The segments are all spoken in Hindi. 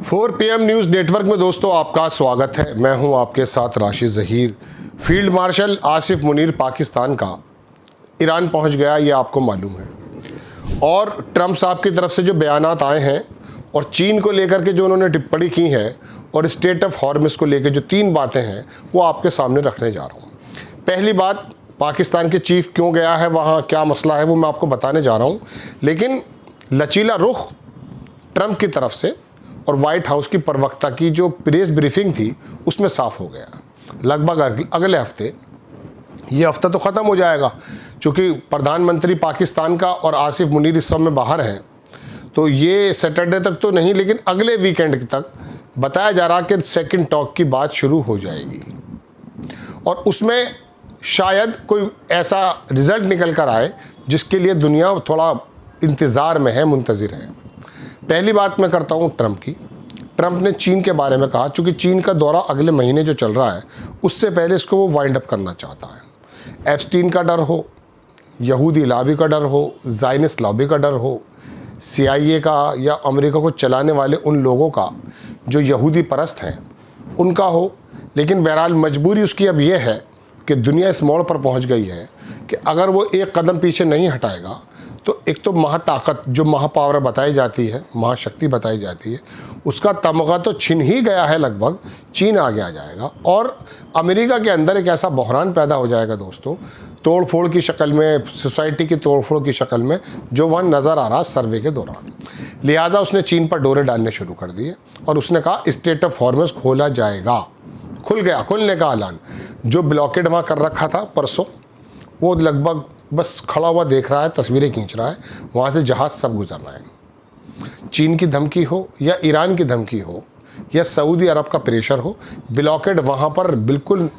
4 PM न्यूज़ नेटवर्क में दोस्तों आपका स्वागत है। मैं हूं आपके साथ राशिद ज़हीर। फील्ड मार्शल आसिफ मुनीर पाकिस्तान का ईरान पहुंच गया, ये आपको मालूम है। और ट्रंप साहब की तरफ से जो बयानात आए हैं और चीन को लेकर के जो उन्होंने टिप्पणी की है और स्टेट ऑफ हॉर्मस को लेकर जो 3 बातें हैं वो आपके सामने रखने जा रहा हूँ। पहली बात, पाकिस्तान के चीफ क्यों गया है वहाँ, क्या मसला है, वो मैं आपको बताने जा रहा हूँ। लेकिन लचीला रुख ट्रंप की तरफ से और वाइट हाउस की प्रवक्ता की जो प्रेस ब्रीफिंग थी उसमें साफ हो गया। लगभग अगले हफ्ते, ये हफ्ता तो ख़त्म हो जाएगा क्योंकि प्रधानमंत्री पाकिस्तान का और आसिफ मुनीर इस समय बाहर हैं, तो ये सैटरडे तक तो नहीं लेकिन अगले वीकेंड तक बताया जा रहा कि सेकंड टॉक की बात शुरू हो जाएगी और उसमें शायद कोई ऐसा रिज़ल्ट निकल कर आए जिसके लिए दुनिया थोड़ा इंतज़ार में है, मुंतज़िर है। पहली बात मैं करता हूँ ट्रंप की। ट्रंप ने चीन के बारे में कहा, चूँकि चीन का दौरा अगले महीने जो चल रहा है उससे पहले इसको वो वाइंड अप करना चाहता है। एप्स्टीन का डर हो, यहूदी लॉबी का डर हो, ज़ायनिस्ट लॉबी का डर हो, CIA का या अमेरिका को चलाने वाले उन लोगों का जो यहूदी परस्त हैं उनका हो, लेकिन बहरहाल मजबूरी उसकी अब यह है कि दुनिया इस मोड़ पर पहुंच गई है कि अगर वो एक कदम पीछे नहीं हटाएगा तो एक तो महाताकत जो महापावर बताई जाती है, महाशक्ति बताई जाती है, उसका तमगा तो छिन ही गया है, लगभग चीन आगे आ जाएगा और अमेरिका के अंदर एक ऐसा बहरान पैदा हो जाएगा दोस्तों, तोड़ फोड़ की शक्ल में, सोसाइटी की तोड़ फोड़ की शक्ल में, जो वहाँ नज़र आ रहा सर्वे के दौरान। लिहाजा उसने चीन पर डोरे डालने शुरू कर दिए और उसने कहा स्टेट ऑफ हॉर्मस खोला जाएगा। खुल गया, खुलने का ऐलान। जो ब्लॉकेड वहाँ कर रखा था परसों, वो लगभग बस खड़ा हुआ देख रहा है, तस्वीरें खींच रहा है, वहाँ से जहाज़ सब गुजर रहा है। चीन की धमकी हो या ईरान की धमकी हो या सऊदी अरब का प्रेशर हो, ब्लॉकेड वहाँ पर बिल्कुल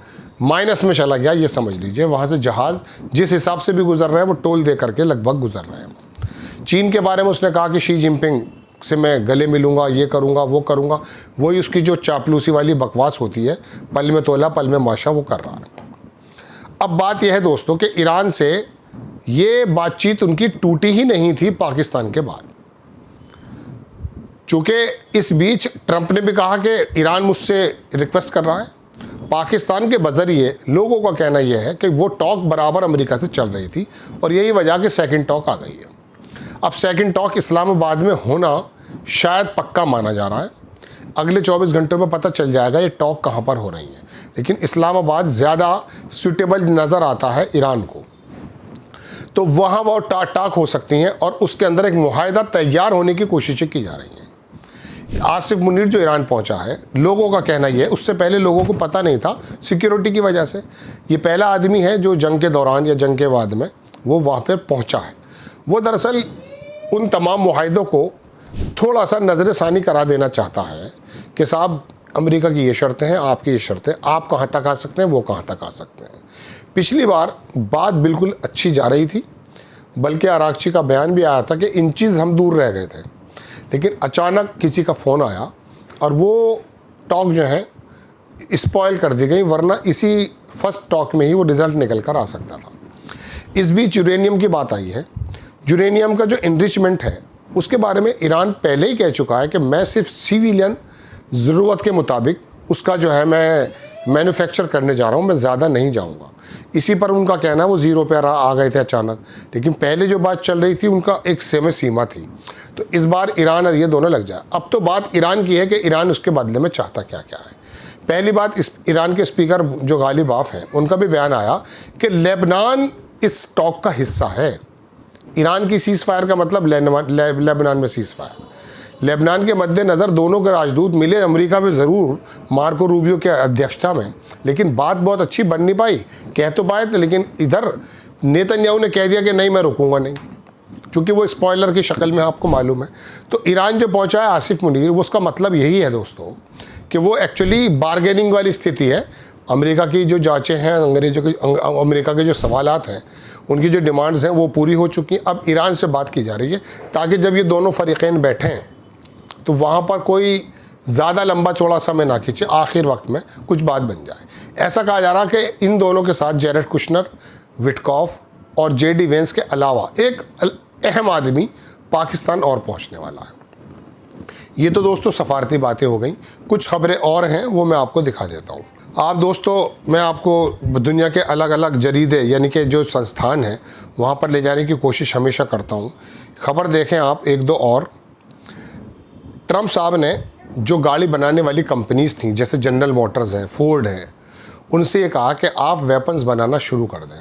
माइनस में चला गया, ये समझ लीजिए। वहाँ से जहाज़ जिस हिसाब से भी गुजर रहे हैं वो टोल दे करके लगभग गुजर रहे हैं। चीन के बारे में उसने कहा कि शी जिनपिंग से मैं गले मिलूंगा, ये करूँगा, वो करूँगा। वही उसकी जो चापलूसी वाली बकवास होती है, पल में तोला पल में माशा, वो कर रहा है। अब बात यह है दोस्तों कि ईरान से ये बातचीत उनकी टूटी ही नहीं थी पाकिस्तान के बाद, चूँकि इस बीच ट्रंप ने भी कहा कि ईरान मुझसे रिक्वेस्ट कर रहा है। पाकिस्तान के बजरिए लोगों का कहना यह है कि वो टॉक बराबर अमेरिका से चल रही थी और यही वजह कि सेकंड टॉक आ गई है। अब सेकंड टॉक इस्लामाबाद में होना शायद पक्का माना जा रहा है। अगले 24 घंटों में पता चल जाएगा ये टॉक कहाँ पर हो रही है, लेकिन इस्लामाबाद ज़्यादा सूटेबल नज़र आता है ईरान को, तो वहाँ वो टाक हो सकती हैं और उसके अंदर एक मुआहदा तैयार होने की कोशिशें की जा रही हैं। आसिफ मुनीर जो ईरान पहुँचा है, लोगों का कहना यह है, उससे पहले लोगों को पता नहीं था सिक्योरिटी की वजह से। ये पहला आदमी है जो जंग के दौरान या जंग के बाद में वो वहाँ पर पहुँचा है। वो दरअसल उन तमाम मुआहदों को थोड़ा सा नज़र सानी करा देना चाहता है कि साहब अमेरिका की ये शर्तें हैं, आपकी ये शर्तें, आप कहाँ तक आ सकते हैं, वो कहाँ तक आ सकते हैं। पिछली बार बात बिल्कुल अच्छी जा रही थी, बल्कि आरागची का बयान भी आया था कि इंचेस हम दूर रह गए थे, लेकिन अचानक किसी का फ़ोन आया और वो टॉक जो है स्पॉइल कर दी गई, वरना इसी फर्स्ट टॉक में ही वो रिज़ल्ट निकल कर आ सकता था। इस बीच यूरेनियम की बात आई है। यूरेनियम का जो इनरिचमेंट है उसके बारे में ईरान पहले ही कह चुका है कि मैं सिर्फ सिविलियन ज़रूरत के मुताबिक उसका जो है मैं मैन्युफैक्चर करने जा रहा हूँ, मैं ज़्यादा नहीं जाऊँगा। इसी पर उनका कहना है वो ज़ीरो पे आ गए थे अचानक, लेकिन पहले जो बात चल रही थी उनका एक समय सीमा थी। तो इस बार ईरान और ये दोनों लग जाए। अब तो बात ईरान की है कि ईरान उसके बदले में चाहता क्या क्या है। पहली बात, इस ईरान के स्पीकर जो गालिब आफ हैं उनका भी बयान आया कि लेबनान इस टॉक का हिस्सा है। ईरान की सीज़ फायर का मतलब लेबनान में सीज़ फायर। लेबनान के मद्देनज़र दोनों के राजदूत मिले अमेरिका में ज़रूर, मार्को रूबियो के अध्यक्षता में, लेकिन बात बहुत अच्छी बन नहीं पाई। कह तो पाए थे, लेकिन इधर नेतन्याहू ने कह दिया कि नहीं, मैं रुकूंगा नहीं, क्योंकि वो स्पॉइलर की शक्ल में आपको मालूम है। तो ईरान जो पहुंचा है आसिफ मुनीर, वो उसका मतलब यही है दोस्तों कि वो एक्चुअली बारगेनिंग वाली स्थिति है। अमेरिका की जो जाँचें हैं, अमेरिका के जो सवालात हैं, उनकी जो डिमांड्स हैं वो पूरी हो चुकी हैं। अब ईरान से बात की जा रही है ताकि जब ये दोनों फरीक़ैन बैठें तो वहाँ पर कोई ज़्यादा लंबा चौड़ा समय ना खींचे, आखिर वक्त में कुछ बात बन जाए। ऐसा कहा जा रहा कि इन दोनों के साथ जेरेड कुशनर, विटकॉफ और JD वेंस के अलावा एक अहम आदमी पाकिस्तान और पहुँचने वाला है। ये तो दोस्तों सफारती बातें हो गई, कुछ खबरें और हैं वो मैं आपको दिखा देता हूँ। आप दोस्तों, मैं आपको दुनिया के अलग अलग जरीदे यानी कि जो संस्थान हैं वहाँ पर ले जाने की कोशिश हमेशा करता हूँ। खबर देखें आप एक दो और। ट्रम्प साहब ने जो गाड़ी बनाने वाली कंपनीज़ थी जैसे जनरल मोटर्स है, फोर्ड है, उनसे ये कहा कि आप वेपन्स बनाना शुरू कर दें।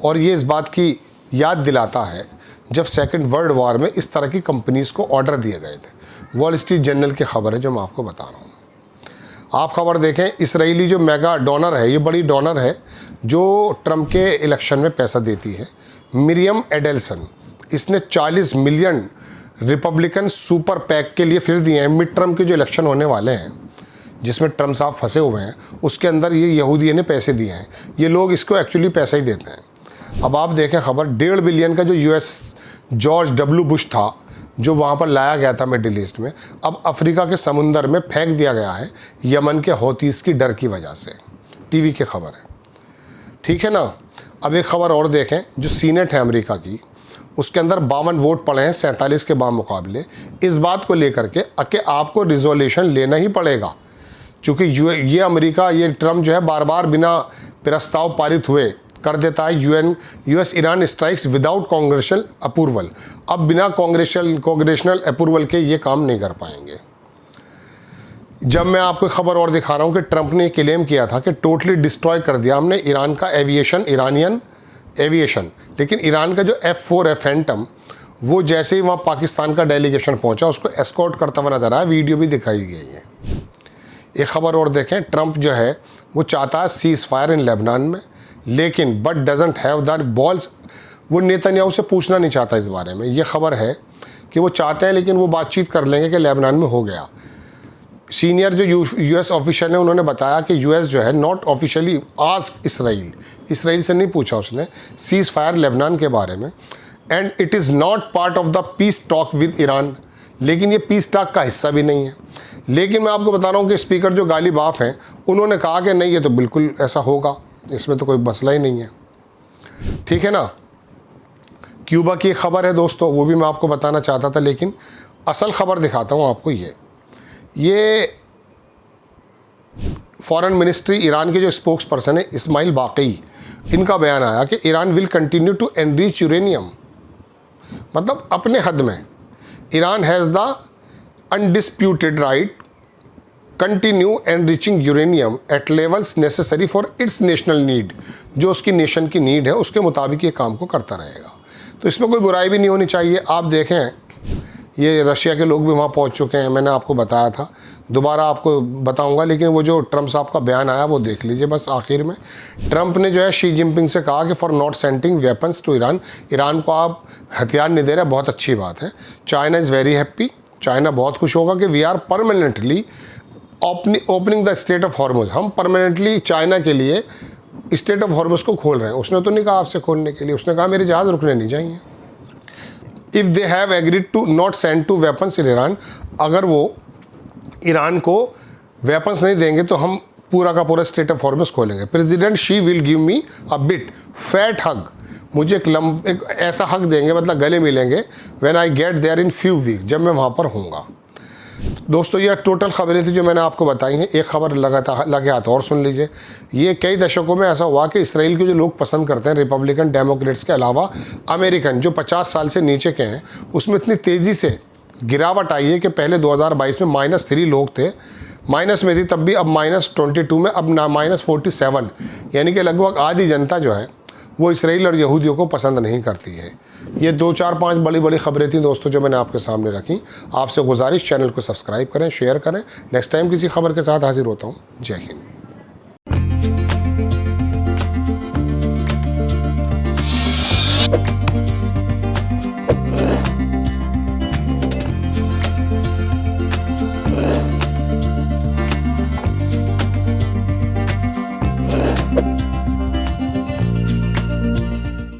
और ये इस बात की याद दिलाता है जब सेकेंड वर्ल्ड वॉर में इस तरह की कंपनीज़ को ऑर्डर दिए गए थे। वॉल स्ट्रीट जर्नल की खबर है जो मैं आपको बता रहा हूँ। आप खबर देखें, इसराइली जो मेगा डोनर है, ये बड़ी डोनर है जो ट्रम्प के इलेक्शन में पैसा देती है, मिरियम एडेल्सन, इसने 40 मिलियन रिपब्लिकन सुपर पैक के लिए फिर दिए हैं। मिड टर्म के जो इलेक्शन होने वाले हैं जिसमें ट्रम्प साहब फंसे हुए हैं, उसके अंदर ये यहूदी ने पैसे दिए हैं। ये लोग इसको एक्चुअली पैसा ही देते हैं। अब आप देखें खबर, 1.5 बिलियन का जो यूएस जॉर्ज डब्ल्यू बुश था जो वहाँ पर लाया गया था मिडिल ईस्ट में, अब अफ्रीका के समुंदर में फेंक दिया गया है यमन के हौतीस की डर की वजह से। टीवी की खबर है, ठीक है ना। अब एक खबर और देखें, जो सीनेट है अमेरिका की, उसके अंदर 52 वोट पड़े हैं 47 के बामुकाबले, इस बात को लेकर के कि आपको रिजोल्यूशन लेना ही पड़ेगा, क्योंकि ये अमेरिका, ये ट्रम्प जो है बार बार बिना प्रस्ताव पारित हुए कर देता है। US Iran strikes without congressional approval. अब बिना कांग्रेशनल अप्रूवल के ये काम नहीं कर पाएंगे। जब मैं आपको खबर और दिखा रहा हूँ कि ट्रम्प ने क्लेम किया था कि टोटली डिस्ट्रॉय कर दिया हमने ईरान का एविएशन, इरानियन एविएशन, लेकिन ईरान का जो F4 है फैंटम, वो जैसे ही वहाँ पाकिस्तान का डेलीगेशन पहुँचा उसको एस्कॉर्ट करता हुआ नजर आया, वीडियो भी दिखाई गई है। एक खबर और देखें, ट्रम्प जो है वो चाहता है सीज फायर इन लेबनान में, लेकिन but doesn't have that balls. वो नेतन्याहू से पूछना नहीं चाहता इस बारे में। ये खबर है कि वो चाहते हैं लेकिन वो बातचीत कर लेंगे कि लेबनान में हो गया। सीनियर जो यूएस ऑफिशियल ने उन्होंने बताया कि यूएस जो है नॉट ऑफिशियली आस्क इसराइल से नहीं पूछा उसने सीज फायर लेबनान के बारे में, and it is not part of the piece talk with Iran. लेकिन ये पीस टॉक का हिस्सा भी नहीं है। लेकिन मैं आपको बता रहा हूँ कि स्पीकर जो गालिब आफ हैं उन्होंने कहा कि नहीं, ये तो बिल्कुल ऐसा होगा, इसमें तो कोई मसला ही नहीं है, ठीक है ना। क्यूबा की खबर है दोस्तों, वो भी मैं आपको बताना चाहता था, लेकिन असल खबर दिखाता हूँ आपको। ये फॉरेन मिनिस्ट्री ईरान के जो स्पोक्स पर्सन है इस्माइल बाकी, इनका बयान आया कि Iran will continue to enrich uranium, मतलब अपने हद में। Iran has the undisputed right continue enriching uranium at levels necessary for its national need, जो उसकी नेशन की नीड है उसके मुताबिक ये काम को करता रहेगा। तो इसमें कोई बुराई भी नहीं होनी चाहिए। आप देखें, ये रशिया के लोग भी वहाँ पहुँच चुके हैं, मैंने आपको बताया था, दोबारा आपको बताऊंगा। लेकिन वो जो ट्रम्प साहब का बयान आया वो देख लीजिए। बस आखिर में ट्रम्प ने जो है शी जिनपिंग से कहा कि for not sending weapons to Iran, Iran को आप हथियार नहीं दे रहे, बहुत अच्छी बात है। China is very happy, China बहुत खुश होगा कि we are permanently opening the state of Hormuz, हम परमानेंटली चाइना के लिए स्टेट ऑफ हॉर्मुज को खोल रहे हैं। उसने तो नहीं कहा आपसे खोलने के लिए, उसने कहा मेरे जहाज़ रुकने नहीं चाहिए। If they have agreed to not send to weapons in Iran, अगर वो ईरान को वेपन्स नहीं देंगे तो हम पूरा का पूरा स्टेट ऑफ हॉर्मुज खोलेंगे। President Xi will give me a bit fat hug, मुझे एक ऐसा हक देंगे, मतलब गले मिलेंगे, when I get there in few week, जब मैं वहाँ पर होऊंगा। दोस्तों ये टोटल खबरें थी जो मैंने आपको बताई हैं। एक खबर लगे हाथ और सुन लीजिए। ये कई दशकों में ऐसा हुआ कि इसराइल के जो लोग पसंद करते हैं, रिपब्लिकन डेमोक्रेट्स के अलावा अमेरिकन जो 50 साल से नीचे के हैं, उसमें इतनी तेज़ी से गिरावट आई है कि पहले 2022 में -3 लोग थे, माइनस में थी तब भी, अब -22 में, अब ना -47, यानी कि लगभग आधी जनता जो है वो इसराइल और यहूदियों को पसंद नहीं करती है। ये 2, 4, 5 बड़ी बड़ी खबरें थी दोस्तों जो मैंने आपके सामने रखी। आपसे गुजारिश, चैनल को सब्सक्राइब करें, शेयर करें। नेक्स्ट टाइम किसी खबर के साथ हाजिर होता हूँ। जय हिंद।